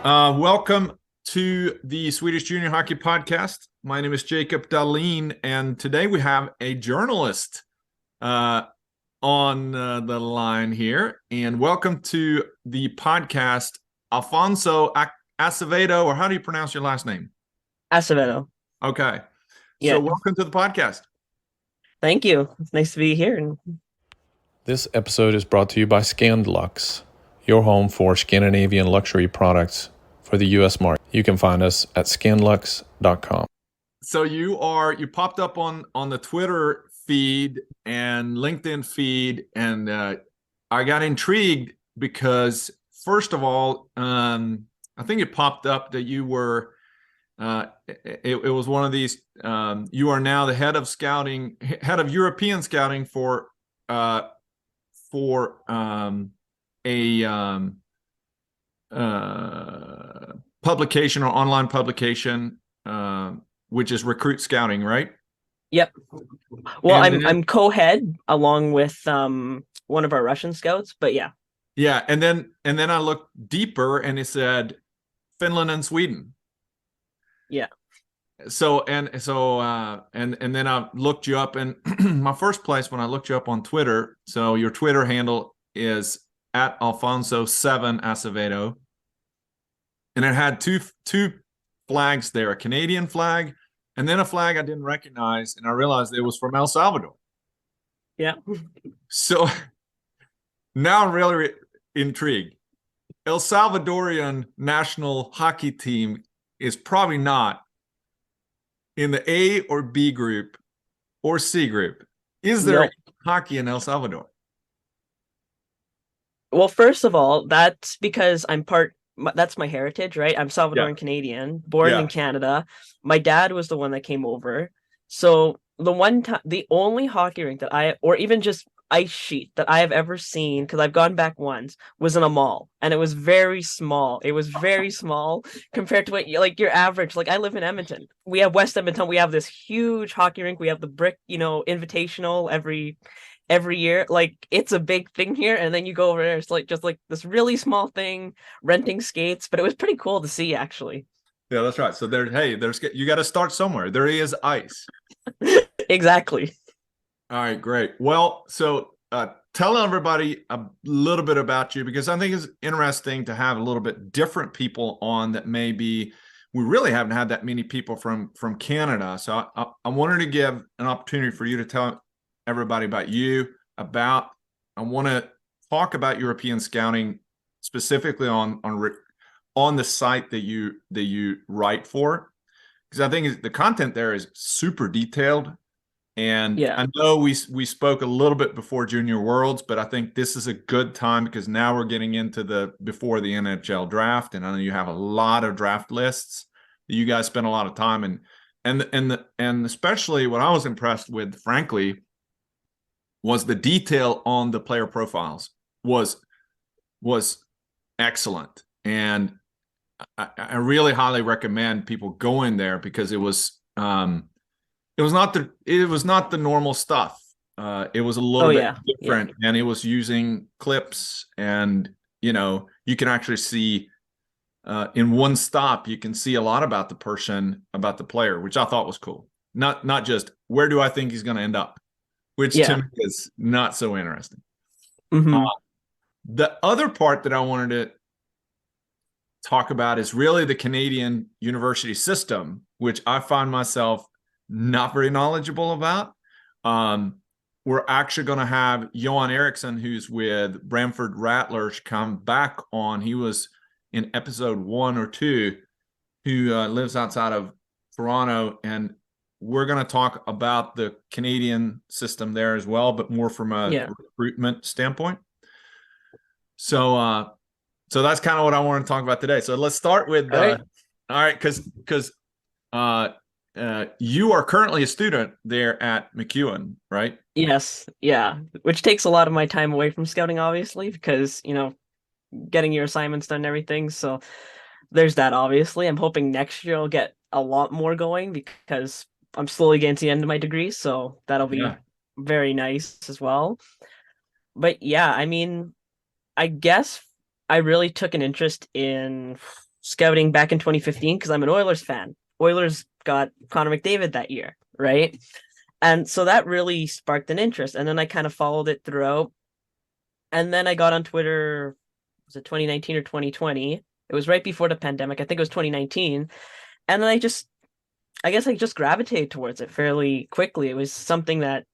Welcome to the Swedish Junior Hockey Podcast. My name is Jacob Dahlin, and today we have a journalist on the line here. And welcome to the podcast, Alfonso Acevedo, or how do you pronounce your last name? Acevedo. Okay. So Yeah. welcome to the podcast. Thank you. It's nice to be here. This episode is brought to you by Scandlux, your home for Scandinavian luxury products for the U.S. market. You can find us at scandlux.com. So you popped up on the Twitter feed and LinkedIn feed, and I got intrigued because first of all, I think it popped up that you were it was one of these. You are now the head of European scouting for a publication or online publication, which is Recruit Scouting, right? Yep. Well, And I'm co-head along with one of our Russian scouts, but yeah. Yeah, and then I looked deeper and it said Finland and Sweden. Yeah. So then I looked you up, and my first place when I looked you up on Twitter, so your Twitter handle is at Alfonso7 Acevedo, and it had two flags there, a Canadian flag and then a flag I didn't recognize, and I realized it was from El Salvador. Yeah. So now I'm really intrigued. El Salvadorian national hockey team is probably not in the A or B group or C group. Is there hockey in El Salvador? Well, first of all, that's because that's my heritage, right? I'm Salvadoran Canadian, born in Canada. My dad was the one that came over. So the only hockey rink or even just ice sheet that I have ever seen, because I've gone back once, was in a mall, and it was very small. It was very small compared to what your average. Like, I live in Edmonton. We have West Edmonton. We have this huge hockey rink. We have the brick, invitational every year. Like, it's a big thing here, and then you go over there, it's like just like this really small thing, renting skates. But it was pretty cool to see, actually. Yeah, that's right. So you got to start somewhere. There is ice. Exactly. All right, great. Well, so tell everybody a little bit about you, because I think it's interesting to have a little bit different people on that. Maybe we really haven't had that many people from Canada. So I wanted to give an opportunity for you to tell everybody about you. I want to talk about European scouting specifically on the site that you write for, because I think the content there is super detailed. And yeah. I know we spoke a little bit before Junior Worlds, but I think this is a good time because now we're getting into before the NHL draft, and I know you have a lot of draft lists that you guys spend a lot of time and especially what I was impressed with, frankly, was the detail on the player profiles was excellent, and I really highly recommend people go in there because it was not the normal stuff. It was a little bit different, and it was using clips, and you can actually see in one stop, you can see a lot about the person, about the player, which I thought was cool. Not just where do I think he's going to end up, which to me is not so interesting. Mm-hmm. The other part that I wanted to talk about is really the Canadian university system, which I find myself not very knowledgeable about. We're actually going to have Johan Eriksson, who's with Brantford Rattlers, come back on. He was in episode 1 or 2, who lives outside of Toronto, and we're going to talk about the Canadian system there as well, but more from a recruitment standpoint. So that's kind of what I want to talk about today. So let's start with all right, because you are currently a student there at MacEwan, right? Yes. Yeah. Which takes a lot of my time away from scouting, obviously, because, getting your assignments done and everything. So there's that, obviously. I'm hoping next year I'll get a lot more going because I'm slowly getting to the end of my degree. So that'll be very nice as well. But yeah, I mean, I guess I really took an interest in scouting back in 2015 because I'm an Oilers fan. Oilers got Connor McDavid that year, right? And so that really sparked an interest. And then I kind of followed it throughout. And then I got on Twitter, was it 2019 or 2020? It was right before the pandemic. I think it was 2019. And then I guess I just gravitated towards it fairly quickly. It was something that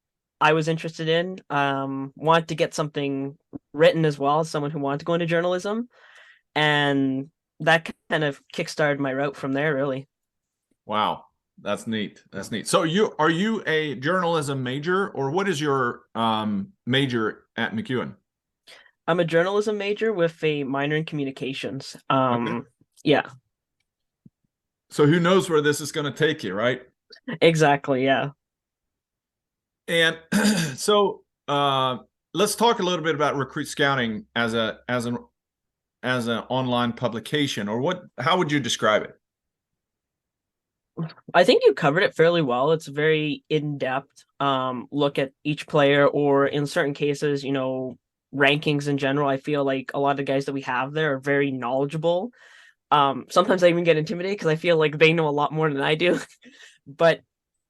I was interested in. Wanted to get something written as well as someone who wanted to go into journalism. And that kind of kickstarted my route from there, really. Wow. That's neat. That's neat. So are you a journalism major, or what is your major at MacEwan? I'm a journalism major with a minor in communications. Okay. Yeah. So who knows where this is going to take you, right? Exactly, yeah. And so let's talk a little bit about Recruit Scouting as an online publication, or how would you describe it? I think you covered it fairly well. It's a very in-depth look at each player, or in certain cases, rankings in general. I feel like a lot of the guys that we have there are very knowledgeable. Sometimes I even get intimidated because I feel like they know a lot more than I do. But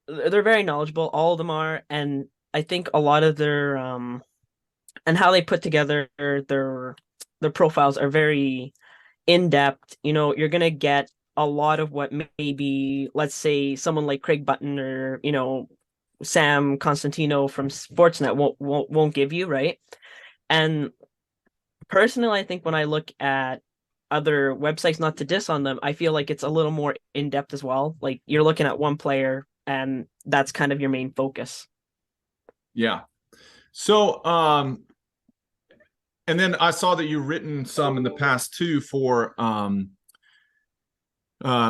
they're very knowledgeable. All of them are, and I think a lot of their and how they put together their profiles are very in-depth. You're gonna get a lot of what maybe, let's say, someone like Craig Button or Sam Constantino from Sportsnet won't give you, right? And personally, I think when I look at other websites, not to diss on them, I feel like it's a little more in-depth as well. Like, you're looking at one player and that's kind of your main focus. Yeah. So and then I saw that you've written some in the past too for a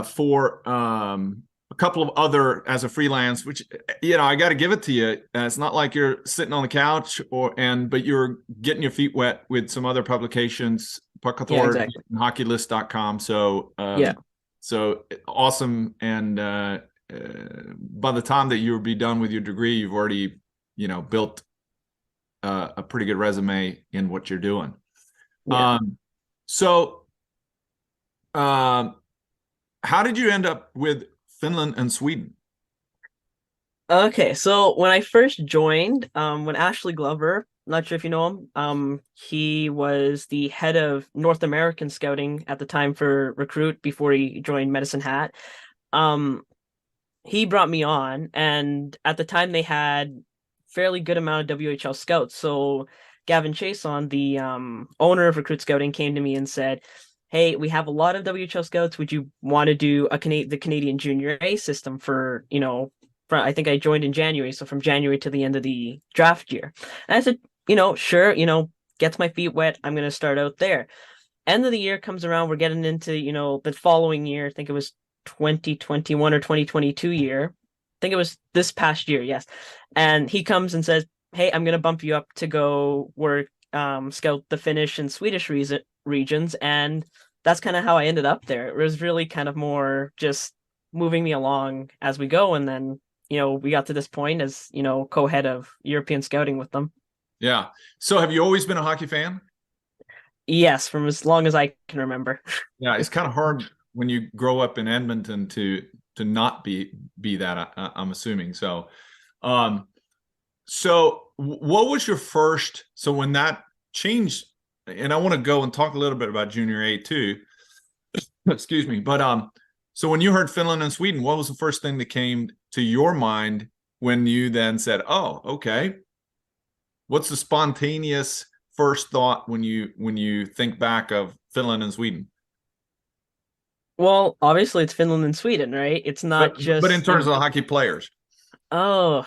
couple of other as a freelance, which I got to give it to you. It's not like you're sitting on the couch but you're getting your feet wet with some other publications, Puck Authority, yeah, exactly. and HockeyList.com. So so awesome. And by the time that you'll be done with your degree, you've already built a pretty good resume in what you're doing. Yeah. How did you end up with Finland and Sweden? Okay, so when I first joined, when Ashley Glover, not sure if you know him, he was the head of North American scouting at the time for Recruit before he joined Medicine Hat. He brought me on, and at the time they had fairly good amount of WHL scouts. So Gavin Chason, the owner of Recruit Scouting, came to me and said, "Hey, we have a lot of WHL scouts. Would you want to do the Canadian Junior A system for, I think I joined in January, so from January to the end of the draft year." And I said, sure, gets my feet wet. I'm going to start out there. End of the year comes around. We're getting into, the following year. I think it was 2021 or 2022 year. I think it was this past year. Yes. And he comes and says, "Hey, I'm going to bump you up to go work, scout the Finnish and Swedish regions." And that's kind of how I ended up there. It was really kind of more just moving me along as we go. And then, we got to this point as, co-head of European scouting with them. Yeah. So have you always been a hockey fan? Yes, from as long as I can remember. Yeah, it's kind of hard when you grow up in Edmonton to not be that, I'm assuming. So what was your first, so when that changed, and I want to go and talk a little bit about Junior A too, excuse me, but so when you heard Finland and Sweden, what was the first thing that came to your mind when you then said, "Oh, okay"? What's the spontaneous first thought when you think back of Finland and Sweden? Well, obviously it's Finland and Sweden, right? It's not but in terms of hockey players. Oh,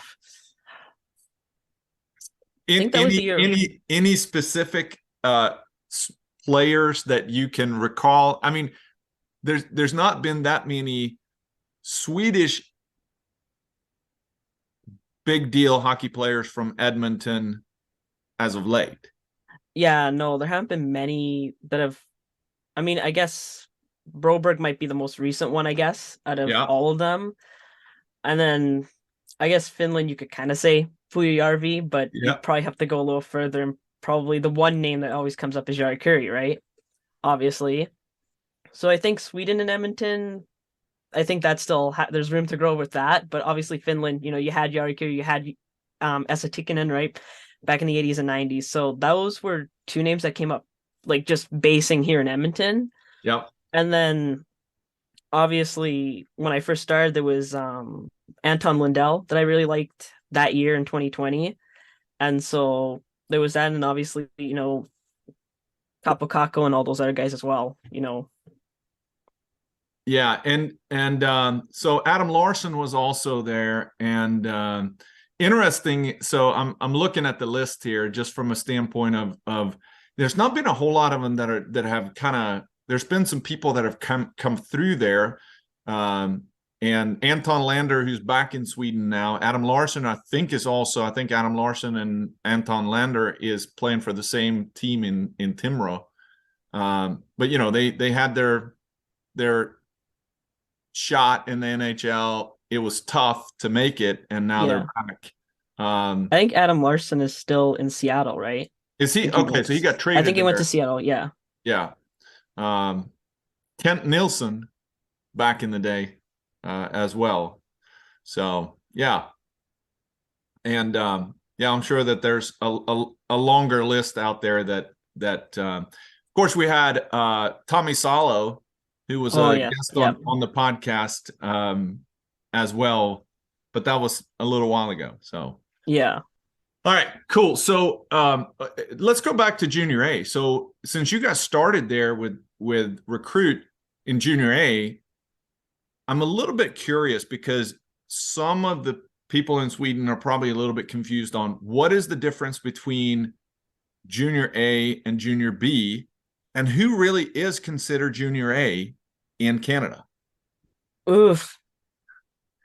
I think that was the year. Any specific players that you can recall? I mean, there's not been that many Swedish big deal hockey players from Edmonton as of late. Yeah, no, there haven't been many that have. I mean, I guess Broberg might be the most recent one, I guess, out of all of them. And then I guess Finland, you could kind of say Pujärvi, but you probably have to go a little further. And probably the one name that always comes up is Jari Kurri, right? Obviously. So I think Sweden and Edmonton, I think that's still there's room to grow with that. But obviously Finland, you had Jari Kurri, you had Esa Tikkanen, right, back in the 80s and 90s. So those were two names that came up, like just basing here in Edmonton. Yep. And then obviously when I first started, there was Anton Lundell that I really liked that year in 2020. And so there was that, and obviously, Capo Caco and all those other guys as well. Yeah, and so Adam Larson was also there, and interesting. So I'm looking at the list here just from a standpoint of there's not been a whole lot of them that have kind of. There's been some people that have come through there, and Anton Lander, who's back in Sweden now. Adam Larson, I think Adam Larson and Anton Lander is playing for the same team in Timrå. But they had their shot in the NHL. It was tough to make it, and now they're back. I think Adam Larson is still in Seattle, right? Is he okay? So he got traded. I think he went to Seattle. Yeah. Yeah. Kent Nilsson back in the day as well. So yeah, and I'm sure that there's a longer list out there that of course we had Tommy Salo, who was a guest on the podcast as well, but that was a little while ago. So yeah. All right, cool. So let's go back to Junior A. So since you guys started there with recruit in Junior A, I'm a little bit curious because some of the people in Sweden are probably a little bit confused on what is the difference between Junior A and Junior B, and who really is considered Junior A in Canada. Oof.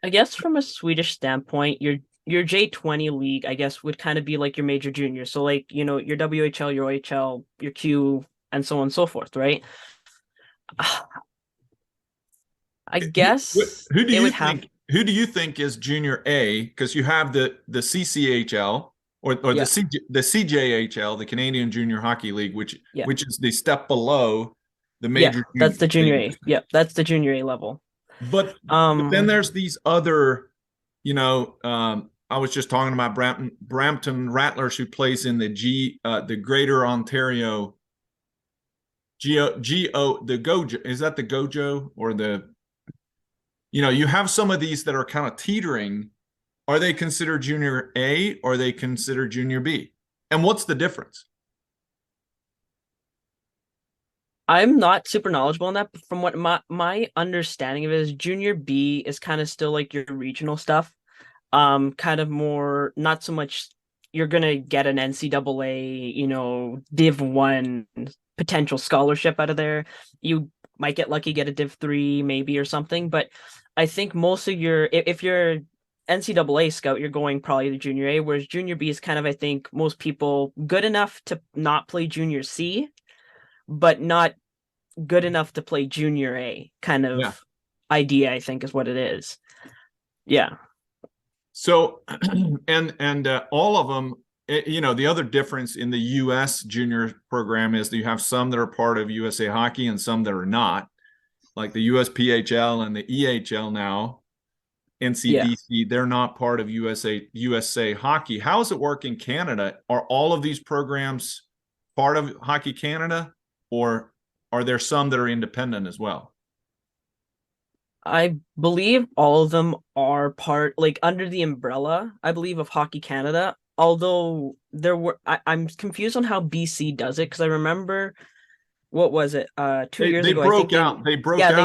I guess from a Swedish standpoint, your J20 league, I guess, would kind of be like your major junior. So like, your WHL, your OHL, your Q, and so on and so forth, right? I guess who do you think is Junior A? Because you have the CCHL or the CJHL, the Canadian Junior Hockey League, which is the step below the major. Yeah, that's the Junior A. Yeah, that's the Junior A level. But then there's these other, I was just talking about Brampton Rattlers, who plays in the Greater Ontario the Gojo. Is that the Gojo or the? You have some of these that are kind of teetering. Are they considered Junior A or are they considered Junior B? And what's the difference? I'm not super knowledgeable on that, but from what my understanding of it is, Junior B is kind of still like your regional stuff. Kind of more, not so much you're gonna get an NCAA, Div 1 potential scholarship out of there. You might get lucky, get a Div 3 maybe or something, but I think most of if you're NCAA scout, you're going probably to Junior A, whereas Junior B is kind of, I think, most people good enough to not play Junior C, but not good enough to play Junior A kind of idea, I think, is what it is. Yeah. So, and all of them, the other difference in the U.S. junior program is that you have some that are part of USA Hockey and some that are not, like the USPHL and the EHL now, NCDC, they're not part of USA Hockey. How does it work in Canada? Are all of these programs part of Hockey Canada, or are there some that are independent as well? I believe all of them are part, like under the umbrella, I believe, of Hockey Canada. Although I'm confused on how BC does it, because I remember, what was it? 2 years ago, they broke out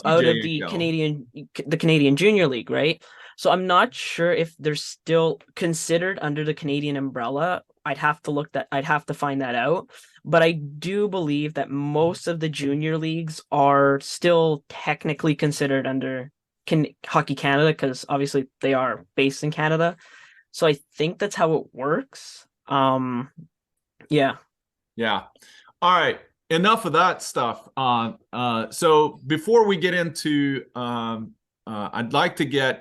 of the Canadian Junior League, right? So I'm not sure if they're still considered under the Canadian umbrella. I'd have to find that out. But I do believe that most of the junior leagues are still technically considered under Hockey Canada, because obviously they are based in Canada. So I think that's how it works. Yeah. All right. Enough of that stuff. So before we get into,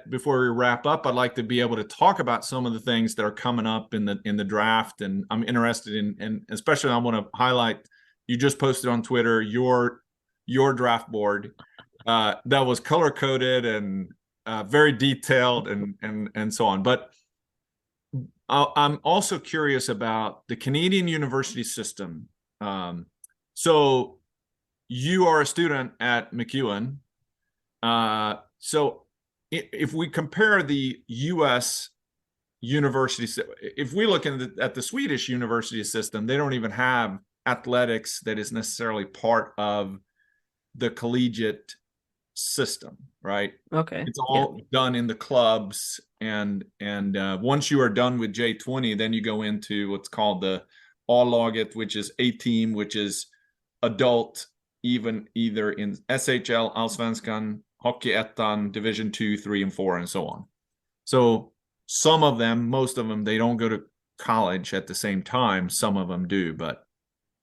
before we wrap up, I'd like to be able to talk about some of the things that are coming up in the draft, and I'm interested in, and especially I want to highlight, you just posted on Twitter your your draft board that was color coded and very detailed and so on. But I'm also curious about the Canadian university system. So you are a student at MacEwan. So if we compare the U.S. university, if we look at the Swedish university system, they don't even have athletics that is necessarily part of the collegiate system, right? Okay. It's all done in the clubs, and once you are done with J20, then you go into what's called the A-laget, which is a team, which is adult, even either in SHL, Allsvenskan, Hockeyettan, Division 2, 3, and 4, and so on. So some of them, most of them, they don't go to college at the same time. Some of them do, but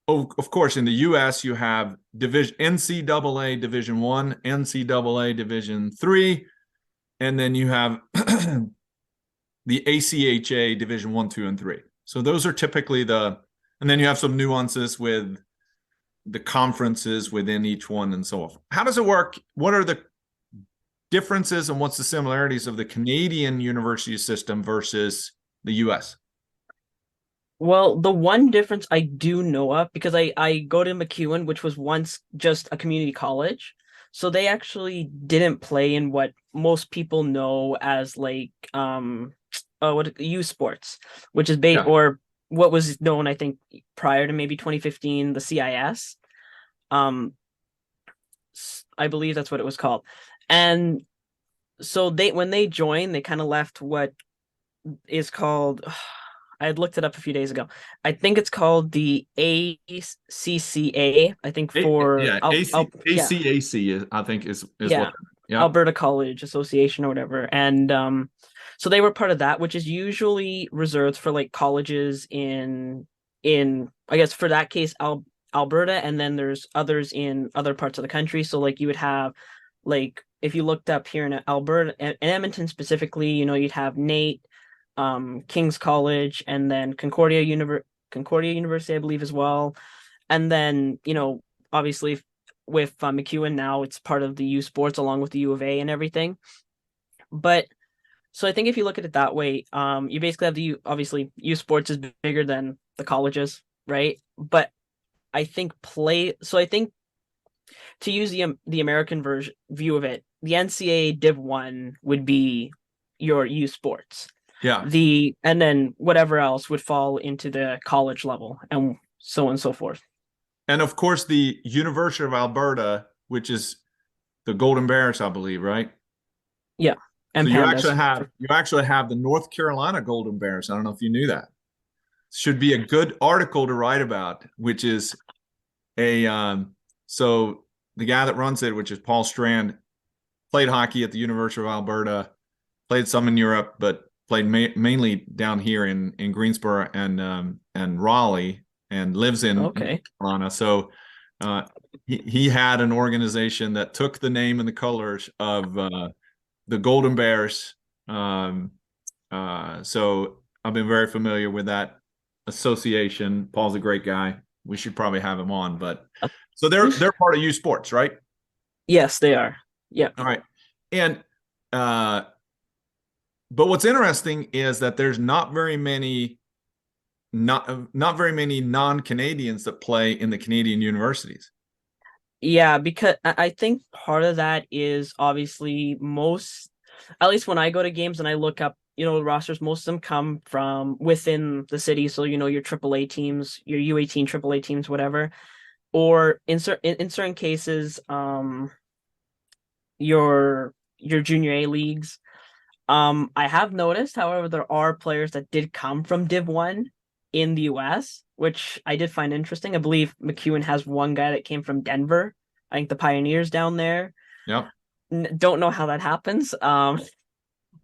of course, in the U.S., you have NCAA Division 1, NCAA Division 3, and then you have the ACHA Division 1, 2, and 3. So those are typically and then you have some nuances with the conferences within each one and so on. How does it work? What are the differences and what's the similarities of the Canadian university system versus the U.S.? Well, the one difference I do know of, because I go to MacEwan, which was once just a community college, so they actually didn't play in what most people know as like what youth sports, which is or what was known, I think, prior to maybe 2015, the CIS. I believe that's what it was called. And so when they joined, they kind of left what is called, I had looked it up a few days ago. I think it's called the ACCA. I think for ACAC, I think is what. Yeah. Alberta College Association or whatever. And so they were part of that, which is usually reserved for like colleges in I guess for that case Alberta, and then there's others in other parts of the country. So like you would have, like, if you looked up here in Alberta, in Edmonton specifically, you'd have NAIT, King's College, and then Concordia University, I believe, as well. And then, obviously with MacEwan now, it's part of the U Sports along with the U of A and everything. But so I think if you look at it that way, you basically have obviously U Sports is bigger than the colleges, right? But I think I think to use the American view of it, the NCAA Div 1 would be your U Sports. Yeah. And then whatever else would fall into the college level, and so on and so forth. And of course, the University of Alberta, which is the Golden Bears, I believe, right? Yeah. And so you actually have the North Carolina Golden Bears. I don't know if you knew that. Should be a good article to write about, which is so the guy that runs it, which is Paul Strand, played hockey at the University of Alberta, played some in Europe, but played mainly down here in Greensboro and Raleigh, and lives in Carolina. So he had an organization that took the name and the colors of the Golden Bears. So I've been very familiar with that association. Paul's a great guy. We should probably have him on. But so they're part of U Sports, right? Yes, they are. Yeah. All right. And but what's interesting is that there's not very many non-Canadians that play in the Canadian universities. Yeah, because I think part of that is obviously at least when I go to games and I look up, the rosters, most of them come from within the city. So, your AAA teams, your U18 AAA teams, whatever, or in certain cases, your junior A leagues. I have noticed, however, there are players that did come from Div 1 in the US, which I did find interesting. I believe MacEwan has one guy that came from Denver. I think the Pioneers down there. Yep. Don't know how that happens.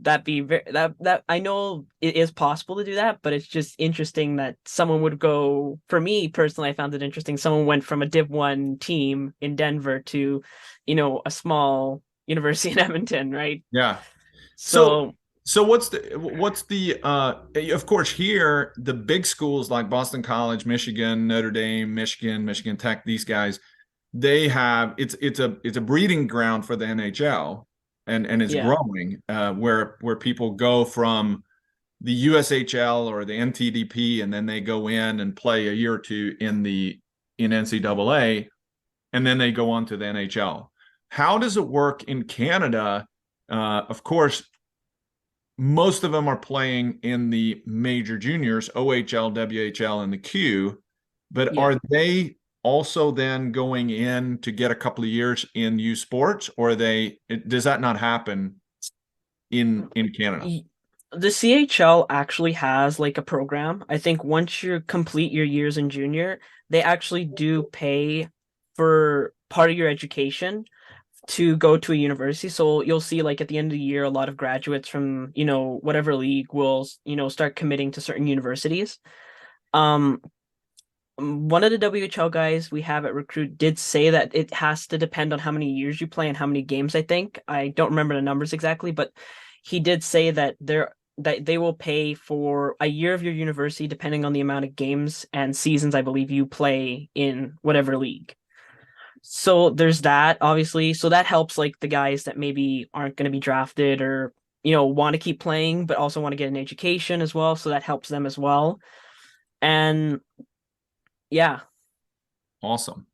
That I know it is possible to do that, but it's just interesting that someone would go. For me personally, I found it interesting. Someone went from a Div 1 team in Denver to, a small university in Edmonton, right? Yeah. So what's the of course here, the big schools like Boston College, Michigan, Notre Dame, Michigan Tech, these guys, they have it's a breeding ground for the NHL, and it's Yeah. growing, where people go from the USHL or the NTDP, and then they go in and play a year or two in NCAA, and then they go on to the NHL. How does it work in Canada? Of course, most of them are playing in the major juniors, OHL, WHL, and the Q, but Yeah. are they also then going in to get a couple of years in U Sports, or does that not happen in Canada? The CHL actually has like a program. I think once you complete your years in junior, they actually do pay for part of your education to go to a university. So you'll see like at the end of the year, a lot of graduates from, whatever league will, start committing to certain universities. Um, one of the WHL guys we have at Recruit did say that it has to depend on how many years you play and how many games, I think. I don't remember the numbers exactly, but he did say that they will pay for a year of your university depending on the amount of games and seasons I believe you play in whatever league. So there's that, obviously. So that helps like the guys that maybe aren't going to be drafted or, want to keep playing, but also want to get an education as well. So that helps them as well. And yeah. Awesome.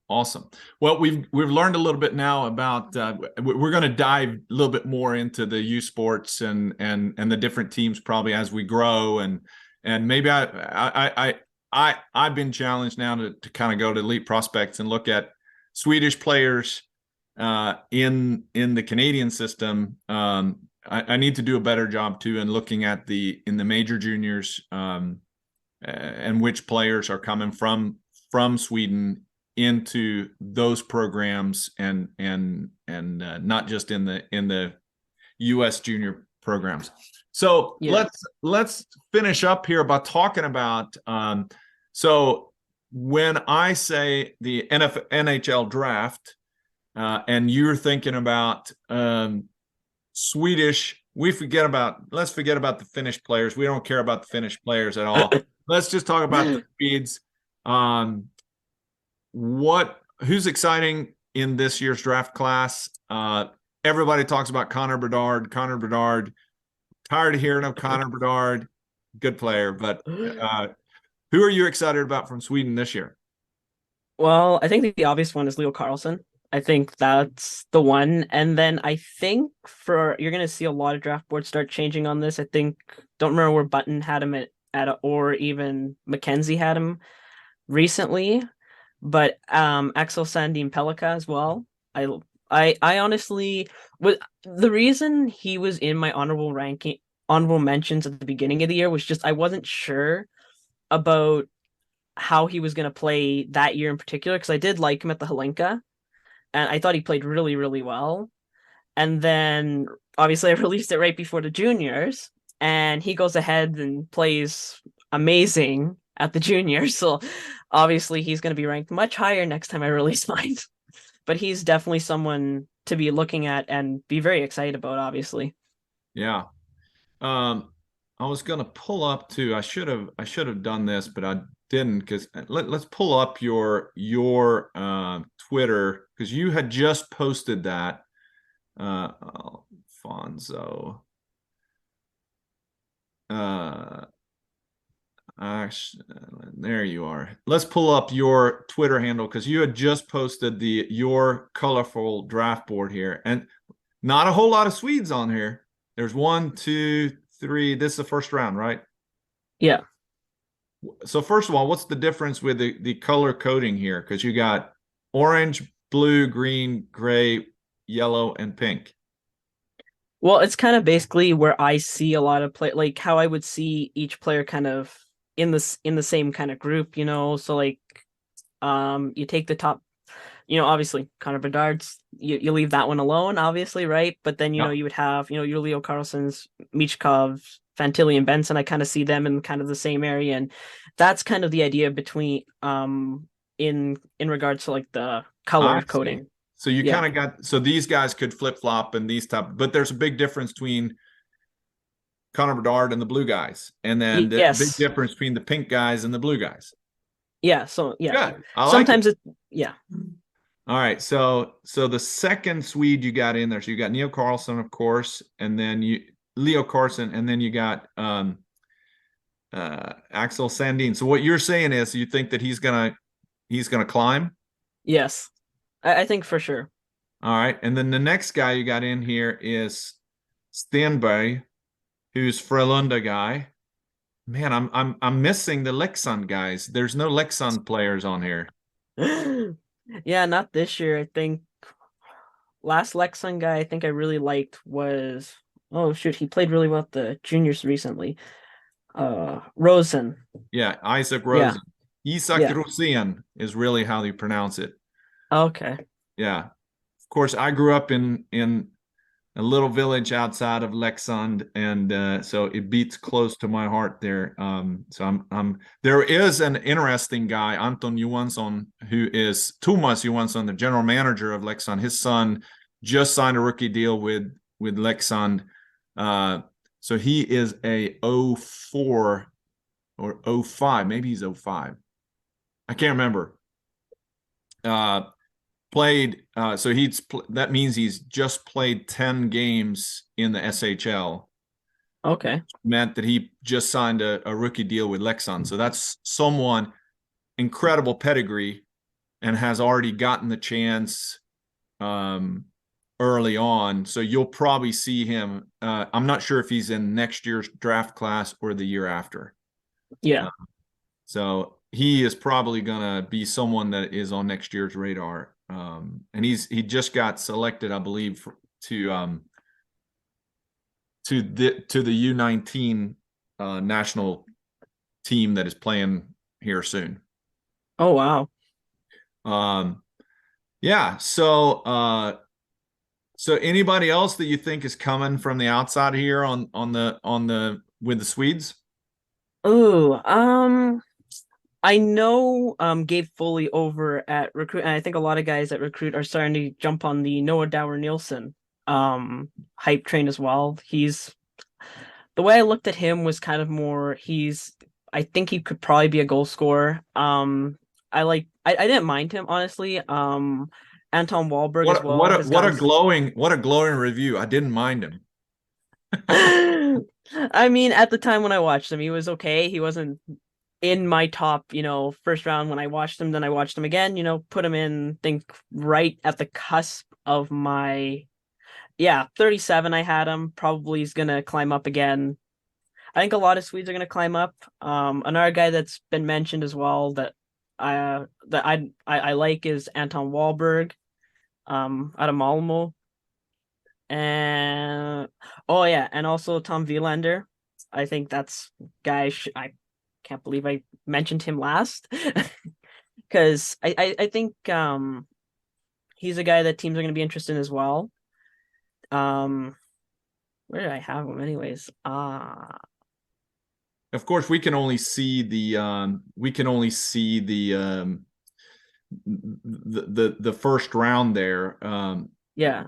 Well, we've learned a little bit now about. We're going to dive a little bit more into the U Sports and the different teams probably as we grow, and maybe I've been challenged now to kind of go to Elite Prospects and look at Swedish players in the Canadian system. I need to do a better job too in looking at in the major juniors, and which players are coming from Sweden into those programs, and not just in the U.S. junior programs. So Yeah. let's finish up here by talking about. So when I say the NHL draft, and you're thinking about Swedish, let's forget about the Finnish players. We don't care about the Finnish players at all. Let's just talk about the Swedes. Who's exciting in this year's draft class? Everybody talks about Connor Bedard. Tired of hearing of Connor Bedard. Good player, but who are you excited about from Sweden this year? Well, I think the obvious one is Leo Carlsson. I think that's the one. And then I think you're going to see a lot of draft boards start changing on this. I think, don't remember where Button had him or even Mackenzie had him recently, but Axel Sandin Pellikka as well. I honestly, the reason he was in my honorable mentions at the beginning of the year was just I wasn't sure about how he was going to play that year in particular, because I did like him at the Helenka and I thought he played really, really well. And then obviously I released it right before the juniors, and he goes ahead and plays amazing at the juniors. So obviously he's going to be ranked much higher next time I release mine. But he's definitely someone to be looking at and be very excited about, obviously. Yeah. I was going to pull up too. I should have done this, but I didn't, because let's pull up your Twitter, because you had just posted that. Alfonso. Actually, there you are. Let's pull up your Twitter handle, because you had just posted your colorful draft board here, and not a whole lot of Swedes on here. There's 1, 2, 3. This is the first round, right? Yeah. So first of all, what's the difference with the color coding here? Because you got orange, blue, green, gray, yellow, and pink. Well, it's kind of basically where I see a lot of play, like how I would see each player kind of in the same kind of group, So like, you take the top, obviously Connor Bedard's, you leave that one alone, obviously, right? But then you would have your Leo Carlsson's, Michkov's, Fantilli, and Benson. I kind of see them in kind of the same area, and that's kind of the idea between in regards to like the color coding. So you kind of got, these guys could flip flop and these type, but there's a big difference between Connor Bedard and the blue guys, and then the big difference between the pink guys and the blue guys. Yeah. So yeah, good. I sometimes like it. Yeah. All right. So the second Swede you got in there. So you got Neil Carlson, of course, and then Leo Carlson, and then you got Axel Sandin. So what you're saying is you think that he's gonna climb? Yes, I think for sure. All right. And then the next guy you got in here is Stenberg, who's Frölunda guy. Man, I'm missing the Leksand guys. There's no Leksand players on here. Yeah, not this year. I think last Lexan guy I think I really liked was, oh shoot, he played really well at the juniors recently. Rosen. Yeah, Isaac Yeah, Rosen. Isak yeah. Rosen is really how you pronounce it. Okay. Yeah. Of course, I grew up in a little village outside of Leksand, and so it beats close to my heart there. So I'm there is an interesting guy, Anton Johansson, who is Thomas Johansson, the general manager of Leksand. His son just signed a rookie deal with Leksand. So he is a 04 or 05, maybe he's 05. I can't remember. Played so that means he's just played 10 games in the SHL. Okay. Meant that he just signed a rookie deal with Leksand. So that's someone incredible pedigree and has already gotten the chance early on. So you'll probably see him. I'm not sure if he's in next year's draft class or the year after. Yeah. So he is probably gonna be someone that is on next year's radar. And he just got selected, I believe, to the U19 national team that is playing here soon. Oh wow. Yeah. So anybody else that you think is coming from the outside here on the with the Swedes? Oh, I know Gabe Foley over at Recruit, and I think a lot of guys at Recruit are starting to jump on the Noah Dower Nielsen hype train as well. The way I looked at him was kind of more I think he could probably be a goal scorer. I didn't mind him honestly. Anton Wahlberg as well has what a gotten glowing review. I didn't mind him. I mean, at the time when I watched him, he was okay. He wasn't in my top, first round when I watched him. Then I watched him again, put him in, think right at the cusp of my, 37. I had him. Probably is gonna climb up again. I think a lot of Swedes are gonna climb up. Another guy that's been mentioned as well that I like is Anton Wahlberg, out of Malmo. And oh yeah, and also Tom Wielander. I think that's guy I can't believe I mentioned him last because I think he's a guy that teams are going to be interested in as well. Where did I have him anyways? Of course, we can only see the first round there. Yeah.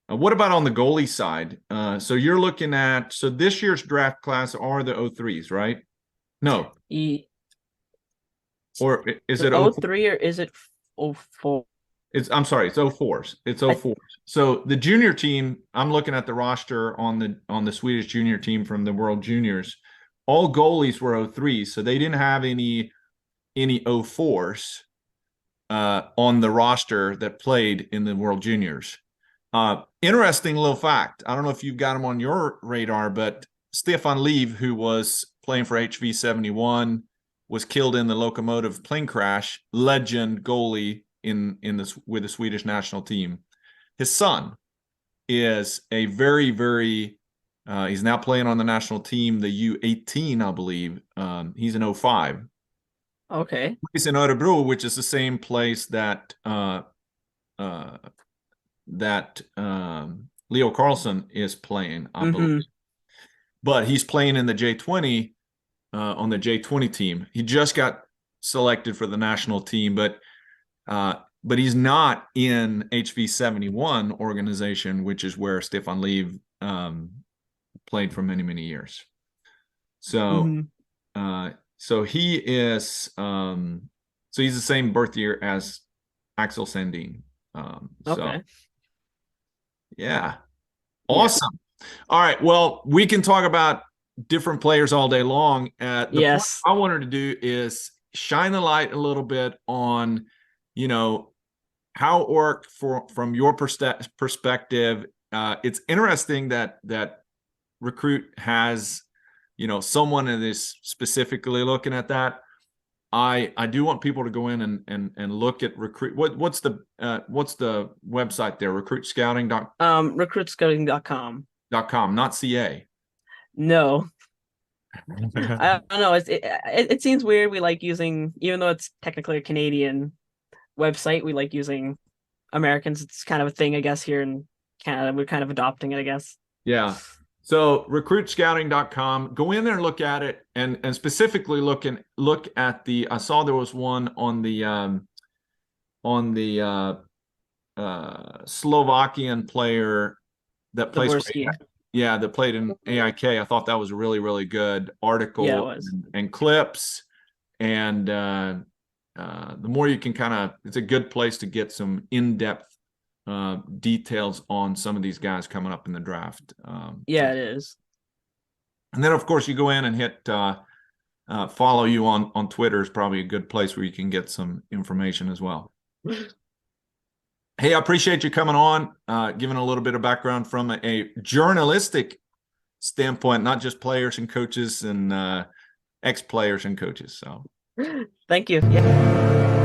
What about on the goalie side? So you're looking at this year's draft class are the 03s, right? No. Or is it 03 or is it 04? I'm sorry, it's 04s. It's 04s. So the junior team, I'm looking at the roster on the Swedish junior team from the World Juniors. All goalies were 03s, so they didn't have any 04s on the roster that played in the World Juniors. Interesting little fact. I don't know if you've got him on your radar, but Stefan Liv, who was playing for HV71, was killed in the locomotive plane crash. Legend goalie with the Swedish national team. His son is a very, very he's now playing on the national team, the U18, I believe. He's an 05. Okay. He's in Örebro, which is the same place that Leo Carlson is playing, I believe. But he's playing in the J20 on the J20 team. He just got selected for the national team, but he's not in HV71 organization, which is where Stefan Liv played for many, many years. So so he is so he's the same birth year as Axel Sandin. So Okay. yeah, awesome. All right, well, we can talk about different players all day long. The point I wanted to do is shine the light a little bit on, how it worked from your perspective. It's interesting that Recruit has, someone that is specifically looking at that. I do want people to go in and look at Recruit. What's the website there? Recruitscouting.com. .com, not .ca. No. I don't know. It seems weird. We like using, even though it's technically a Canadian website, we like using Americans. It's kind of a thing, I guess, here in Canada. We're kind of adopting it, I guess. Yeah. So recruitscouting.com, go in there and look at it, and specifically look at the. I saw there was one on the Slovakian player that plays for, that played in AIK. I thought that was a really, really good article. Yeah, it was. And clips, and the more you can it's a good place to get some in-depth details on some of these guys coming up in the draft. It is. And then, of course, you go in and hit follow you on Twitter is probably a good place where you can get some information as well. Hey, I appreciate you coming on, giving a little bit of background from a journalistic standpoint, not just players and coaches and ex-players and coaches. So, thank you. Yeah.